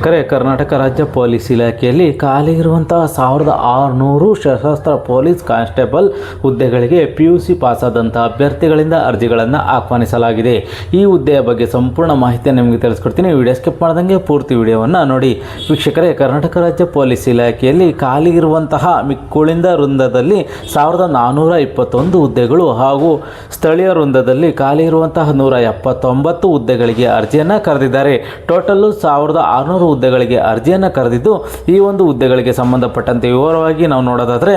ಕರ್ನಾಟಕ ರಾಜ್ಯ ಪೊಲೀಸ್ ಇಲಾಖೆಯಲ್ಲಿ ಖಾಲಿ ಇರುವಂತಹ 1600 ಸಶಸ್ತ್ರ ಪೊಲೀಸ್ ಕಾನ್ಸ್ಟೇಬಲ್ ಹುದ್ದೆಗಳಿಗೆ PUC ಪಾಸಾದಂತಹ ಅಭ್ಯರ್ಥಿಗಳಿಂದ ಅರ್ಜಿಗಳನ್ನು ಆಹ್ವಾನಿಸಲಾಗಿದೆ. ಈ ಹುದ್ದೆಯ ಬಗ್ಗೆ ಸಂಪೂರ್ಣ ಮಾಹಿತಿಯನ್ನು ನಿಮಗೆ ತಿಳಿಸ್ಕೊಡ್ತೀನಿ. ವಿಡಿಯೋ ಸ್ಕಿಪ್ ಮಾಡ್ದಂಗೆ ಪೂರ್ತಿ ವಿಡಿಯೋವನ್ನು ನೋಡಿ. ವೀಕ್ಷಕರೇ, ಕರ್ನಾಟಕ ರಾಜ್ಯ ಪೊಲೀಸ್ ಇಲಾಖೆಯಲ್ಲಿ ಖಾಲಿ ಇರುವಂತಹ ಮಿಕ್ಕುಳಿಂದ ವೃಂದದಲ್ಲಿ 1421 ಹುದ್ದೆಗಳು ಹಾಗೂ ಸ್ಥಳೀಯ ವೃಂದದಲ್ಲಿ ಖಾಲಿ ಇರುವಂತಹ 179 ಹುದ್ದೆಗಳಿಗೆ ಅರ್ಜಿಯನ್ನು ಕರೆದಿದ್ದಾರೆ. ಟೋಟಲ್ಲು 1600 ಹುದ್ದೆಗಳಿಗೆ ಅರ್ಜಿಯನ್ನು ಕರೆದಿದ್ದು, ಈ ಒಂದು ಹುದ್ದೆಗಳಿಗೆ ಸಂಬಂಧಪಟ್ಟಂತೆ ವಿವರವಾಗಿ ನಾವು ನೋಡೋದಾದರೆ,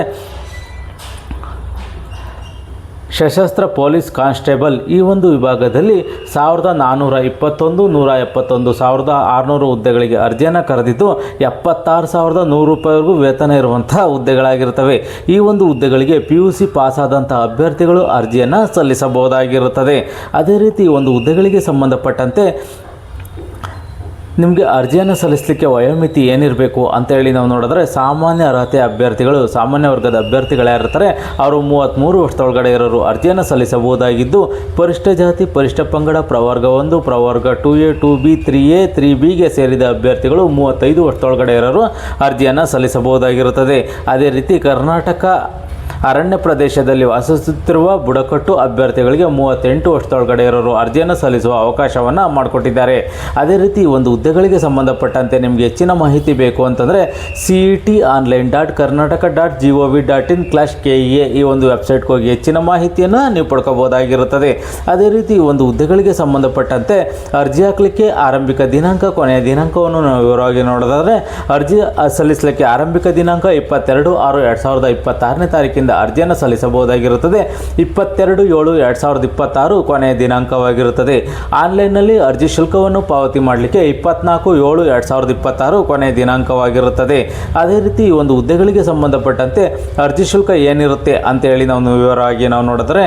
ಸಶಸ್ತ್ರ ಪೊಲೀಸ್ ಕಾನ್ಸ್ಟೇಬಲ್ ಈ ಒಂದು ವಿಭಾಗದಲ್ಲಿ 1421 171 1600 ಹುದ್ದೆಗಳಿಗೆ ಅರ್ಜಿಯನ್ನು ಕರೆದಿದ್ದು 76,100 ರೂಪಾಯಿವರೆಗೂ ವೇತನ ಇರುವಂತಹ ಹುದ್ದೆಗಳಾಗಿರುತ್ತವೆ. ಈ ಒಂದು ಹುದ್ದೆಗಳಿಗೆ PUC ಪಾಸಾದಂತಹ ಅಭ್ಯರ್ಥಿಗಳು ಅರ್ಜಿಯನ್ನು ಸಲ್ಲಿಸಬಹುದಾಗಿರುತ್ತದೆ. ಅದೇ ರೀತಿ ಒಂದು ಹುದ್ದೆಗಳಿಗೆ ಸಂಬಂಧಪಟ್ಟಂತೆ ನಿಮಗೆ ಅರ್ಜಿಯನ್ನು ಸಲ್ಲಿಸಲಿಕ್ಕೆ ವಯೋಮಿತಿ ಏನಿರಬೇಕು ಅಂತೇಳಿ ನಾವು ನೋಡಿದ್ರೆ, ಸಾಮಾನ್ಯ ಅರ್ಹತೆ ಅಭ್ಯರ್ಥಿಗಳು, ಸಾಮಾನ್ಯ ವರ್ಗದ ಅಭ್ಯರ್ಥಿಗಳಾಗಿರ್ತಾರೆ, ಅವರು 33 ವರ್ಷದೊಳಗಡೆ ಇರೋರು ಅರ್ಜಿಯನ್ನು ಸಲ್ಲಿಸಬಹುದಾಗಿದ್ದು, ಪರಿಷ್ಠ ಜಾತಿ, ಪರಿಷ್ಠ ಪಂಗಡ, ಪ್ರವರ್ಗ 1, ಪ್ರವರ್ಗ 2A, 2B, 3A, 3Bಗೆ ಸೇರಿದ ಅಭ್ಯರ್ಥಿಗಳು 35 ವರ್ಷದೊಳಗಡೆ ಇರೋರು ಅರ್ಜಿಯನ್ನು ಸಲ್ಲಿಸಬಹುದಾಗಿರುತ್ತದೆ. ಅದೇ ರೀತಿ ಕರ್ನಾಟಕ ಅರಣ್ಯ ಪ್ರದೇಶದಲ್ಲಿ ವಾಸಿಸುತ್ತಿರುವ ಬುಡಕಟ್ಟು ಅಭ್ಯರ್ಥಿಗಳಿಗೆ 38 ವರ್ಷದೊಳಗಡೆ ಇರೋರು ಅರ್ಜಿಯನ್ನು ಸಲ್ಲಿಸುವ ಅವಕಾಶವನ್ನು ಮಾಡಿಕೊಟ್ಟಿದ್ದಾರೆ. ಅದೇ ರೀತಿ ಒಂದು ಹುದ್ದೆಗಳಿಗೆ ಸಂಬಂಧಪಟ್ಟಂತೆ ನಿಮಗೆ ಹೆಚ್ಚಿನ ಮಾಹಿತಿ ಬೇಕು ಅಂತಂದರೆ CET-online.karnataka.gov.in/KEA ಈ ಒಂದು ವೆಬ್ಸೈಟ್ಗೆ ಹೋಗಿ ಹೆಚ್ಚಿನ ಮಾಹಿತಿಯನ್ನು ನೀವು ಪಡ್ಕೋಬಹುದಾಗಿರುತ್ತದೆ. ಅದೇ ರೀತಿ ಒಂದು ಹುದ್ದೆಗಳಿಗೆ ಸಂಬಂಧಪಟ್ಟಂತೆ ಅರ್ಜಿ ಹಾಕಲಿಕ್ಕೆ ಆರಂಭಿಕ ದಿನಾಂಕ, ಕೊನೆಯ ದಿನಾಂಕವನ್ನು ನಾವು ವಿವರವಾಗಿ ನೋಡೋದಾದರೆ, ಅರ್ಜಿ ಸಲ್ಲಿಸಲಿಕ್ಕೆ ಆರಂಭಿಕ ದಿನಾಂಕ 22/6/2026 ತಾರೀಕಿಂದ ಅರ್ಜಿಯನ್ನು ಸಲ್ಲಿಸಬಹುದಾಗಿರುತ್ತದೆ. 22/7/2026 ಕೊನೆಯ ದಿನಾಂಕವಾಗಿರುತ್ತದೆ. ಆನ್ಲೈನ್ನಲ್ಲಿ ಅರ್ಜಿ ಶುಲ್ಕವನ್ನು ಪಾವತಿ ಮಾಡಲಿಕ್ಕೆ 24/7/2026 ಕೊನೆಯ ದಿನಾಂಕವಾಗಿರುತ್ತದೆ. ಅದೇ ರೀತಿ ಒಂದು ಹುದ್ದೆಗಳಿಗೆ ಸಂಬಂಧಪಟ್ಟಂತೆ ಅರ್ಜಿ ಶುಲ್ಕ ಏನಿರುತ್ತೆ ಅಂತೇಳಿ ನಾವು ವಿವರವಾಗಿ ನಾವು ನೋಡಿದ್ರೆ,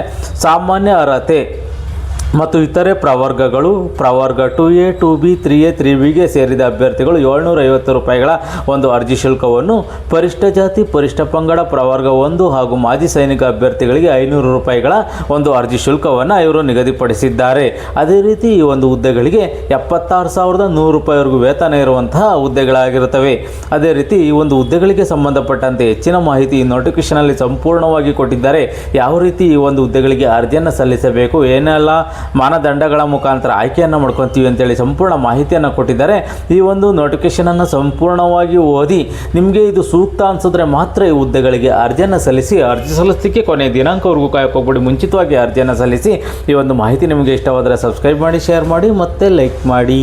ಸಾಮಾನ್ಯ ಅರ್ಹತೆ ಮತ್ತು ಇತರೆ ಪ್ರವರ್ಗಗಳು, ಪ್ರವರ್ಗ 2A, 2B, 3A, 3Bಗೆ ಸೇರಿದ ಅಭ್ಯರ್ಥಿಗಳು 750 ರೂಪಾಯಿಗಳ ಒಂದು ಅರ್ಜಿ ಶುಲ್ಕವನ್ನು, ಪರಿಷ್ಠ ಜಾತಿ, ಪರಿಷ್ಠ ಪಂಗಡ, ಪ್ರವರ್ಗ 1 ಹಾಗೂ ಮಾಜಿ ಸೈನಿಕ ಅಭ್ಯರ್ಥಿಗಳಿಗೆ 500 ರೂಪಾಯಿಗಳ ಒಂದು ಅರ್ಜಿ ಶುಲ್ಕವನ್ನು ಇವರು ನಿಗದಿಪಡಿಸಿದ್ದಾರೆ. ಅದೇ ರೀತಿ ಈ ಒಂದು ಹುದ್ದೆಗಳಿಗೆ 76,100 ರೂಪಾಯಿವರೆಗೂ ವೇತನ ಇರುವಂತಹ ಹುದ್ದೆಗಳಾಗಿರುತ್ತವೆ. ಅದೇ ರೀತಿ ಈ ಒಂದು ಹುದ್ದೆಗಳಿಗೆ ಸಂಬಂಧಪಟ್ಟಂತೆ ಹೆಚ್ಚಿನ ಮಾಹಿತಿ ಈ ನೋಟಿಫಿಕೇಶನಲ್ಲಿ ಸಂಪೂರ್ಣವಾಗಿ ಕೊಟ್ಟಿದ್ದಾರೆ. ಯಾವ ರೀತಿ ಈ ಒಂದು ಹುದ್ದೆಗಳಿಗೆ ಅರ್ಜಿಯನ್ನು ಸಲ್ಲಿಸಬೇಕು, ಏನೆಲ್ಲ ಮಾನದಂಡಗಳ ಮುಖಾಂತರ ಆಯ್ಕೆಯನ್ನು ಮಾಡ್ಕೊತೀವಿ ಅಂತೇಳಿ ಸಂಪೂರ್ಣ ಮಾಹಿತಿಯನ್ನು ಕೊಟ್ಟಿದ್ದಾರೆ. ಈ ಒಂದು ನೋಟಿಫಿಕೇಶನನ್ನು ಸಂಪೂರ್ಣವಾಗಿ ಓದಿ ನಿಮಗೆ ಇದು ಸೂಕ್ತ ಅನಿಸಿದ್ರೆ ಮಾತ್ರ ಈ ಹುದ್ದೆಗಳಿಗೆ ಅರ್ಜಿಯನ್ನು ಸಲ್ಲಿಸಿ. ಅರ್ಜಿ ಸಲ್ಲಿಸಲಿಕ್ಕೆ ಕೊನೆಯ ದಿನಾಂಕವರೆಗೂ ಕಾಯಕೋಗ್ಬಿಡಿ, ಮುಂಚಿತವಾಗಿ ಅರ್ಜಿಯನ್ನು ಸಲ್ಲಿಸಿ. ಈ ಒಂದು ಮಾಹಿತಿ ನಿಮಗೆ ಇಷ್ಟವಾದರೆ ಸಬ್ಸ್ಕ್ರೈಬ್ ಮಾಡಿ, ಶೇರ್ ಮಾಡಿ ಮತ್ತು ಲೈಕ್ ಮಾಡಿ.